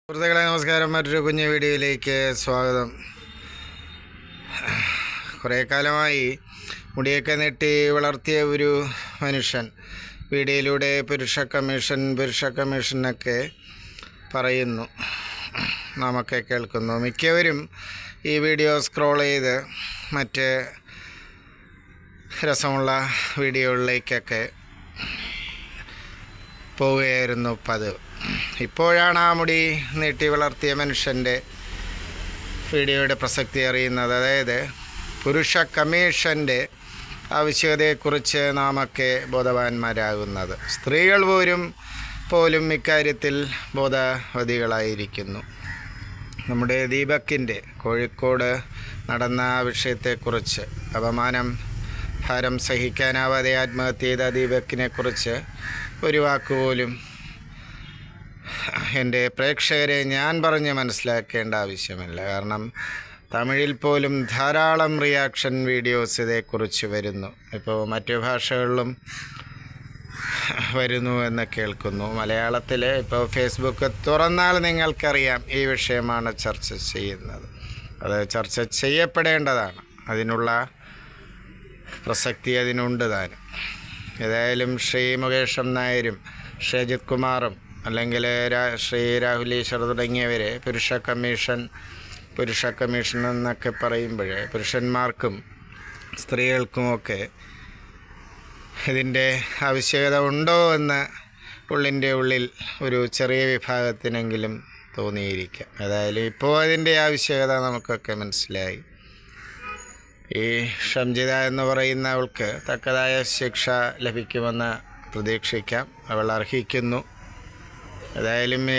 സുഹൃത്തുക്കളെ നമസ്കാരം. മറ്റൊരു കുഞ്ഞു വീഡിയോയിലേക്ക് സ്വാഗതം. കുറേ കാലമായി മുടിയൊക്കെ നീട്ടി വളർത്തിയ ഒരു മനുഷ്യൻ വീഡിയോയിലൂടെ പുരുഷ കമ്മീഷനൊക്കെ പറയുന്നു, നാമൊക്കെ കേൾക്കുന്നു. മിക്കവരും ഈ വീഡിയോ സ്ക്രോൾ ചെയ്ത് മറ്റ് രസമുള്ള വീഡിയോകളിലേക്കൊക്കെ പോവുകയായിരുന്നു പതിവ്. ഇപ്പോഴാണ് ആ മുടി നീട്ടി വളർത്തിയ മനുഷ്യൻ്റെ വീഡിയോയുടെ പ്രസക്തി അറിയുന്നത്. അതായത് പുരുഷ കമ്മീഷൻ്റെ ആവശ്യകതയെക്കുറിച്ച് നാമൊക്കെ ബോധവാന്മാരാകുന്നത്. സ്ത്രീകൾ പോലും ഇക്കാര്യത്തിൽ ബോധവതികളായിരിക്കുന്നു. നമ്മുടെ ദീപക്കിൻ്റെ കോഴിക്കോട് നടന്ന വിഷയത്തെക്കുറിച്ച് ഭാരം സഹിക്കാനാവാതെ ആത്മഹത്യ ചെയ്ത ദീപക്കിനെക്കുറിച്ച് ഒരു വാക്കുപോലും എൻ്റെ പ്രേക്ഷകരെ ഞാൻ പറഞ്ഞ് മനസ്സിലാക്കേണ്ട ആവശ്യമില്ല. കാരണം തമിഴിൽ പോലും ധാരാളം റിയാക്ഷൻ വീഡിയോസ് ഇതേക്കുറിച്ച് വരുന്നു. ഇപ്പോൾ മറ്റു ഭാഷകളിലും വരുന്നു എന്ന് കേൾക്കുന്നു. മലയാളത്തിൽ ഇപ്പോൾ ഫേസ്ബുക്ക് തുറന്നാൽ നിങ്ങൾക്കറിയാം ഈ വിഷയമാണ് ചർച്ച ചെയ്യുന്നത്. അത് ചർച്ച ചെയ്യപ്പെടേണ്ടതാണ്. അതിനുള്ള പ്രസക്തി അതിനുണ്ട് താനും. ഏതായാലും ശ്രീ മുകേഷ് നായരും ഷജിത് കുമാറും അല്ലെങ്കിൽ ശ്രീ രാഹുൽ ഈശ്വർ തുടങ്ങിയവർ പുരുഷ കമ്മീഷൻ എന്നൊക്കെ പറയുമ്പോൾ പുരുഷന്മാർക്കും സ്ത്രീകൾക്കുമൊക്കെ ഇതിൻ്റെ ആവശ്യകത ഉണ്ടോ എന്ന് ഉള്ളിൻ്റെ ഉള്ളിൽ ഒരു ചെറിയ വിഭാഗത്തിനെങ്കിലും തോന്നിയിരിക്കാം. ഏതായാലും ഇപ്പോൾ അതിൻ്റെ ആവശ്യകത നമുക്കൊക്കെ മനസ്സിലായി. ഈ ഷംജിത എന്ന് പറയുന്നവൾക്ക് തക്കതായ ശിക്ഷ ലഭിക്കുമെന്ന് പ്രതീക്ഷിക്കാം. അവൾ അർഹിക്കുന്നു. ഏതായാലും ഈ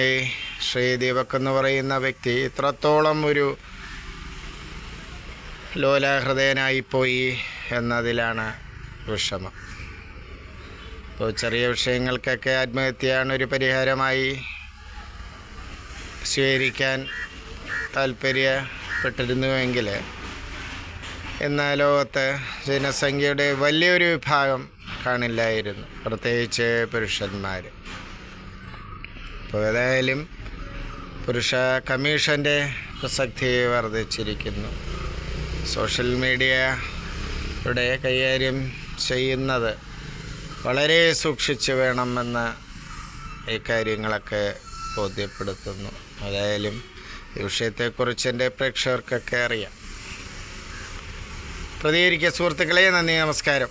ശ്രീ ദീപക് എന്ന് പറയുന്ന വ്യക്തി ഇത്രത്തോളം ഒരു ലോലാഹൃദയനായിപ്പോയി എന്നതിലാണ് വിഷമം. ഇപ്പോൾ ചെറിയ വിഷയങ്ങൾക്കൊക്കെ ആത്മഹത്യയാണ് ഒരു പരിഹാരമായി സ്വീകരിക്കാൻ താല്പര്യപ്പെട്ടിരുന്നുവെങ്കിൽ എന്നാൽ ലോകത്ത് ജനസംഖ്യയുടെ വലിയൊരു വിഭാഗം കാണില്ലായിരുന്നു, പ്രത്യേകിച്ച് പുരുഷന്മാർ. അപ്പോൾ ഏതായാലും പുരുഷ കമ്മീഷൻ്റെ പ്രസക്തി വർദ്ധിച്ചിരിക്കുന്നു. സോഷ്യൽ മീഡിയയുടെ കൈകാര്യം ചെയ്യുന്നത് വളരെ സൂക്ഷിച്ച് വേണമെന്ന് ഈ കാര്യങ്ങളൊക്കെ ബോധ്യപ്പെടുത്തുന്നു. ഏതായാലും ഈ വിഷയത്തെക്കുറിച്ച് എൻ്റെ പ്രേക്ഷകർക്കൊക്കെ അറിയാം. പ്രതികരിക്കുക സുഹൃത്തുക്കളെ. നന്ദി, നമസ്കാരം.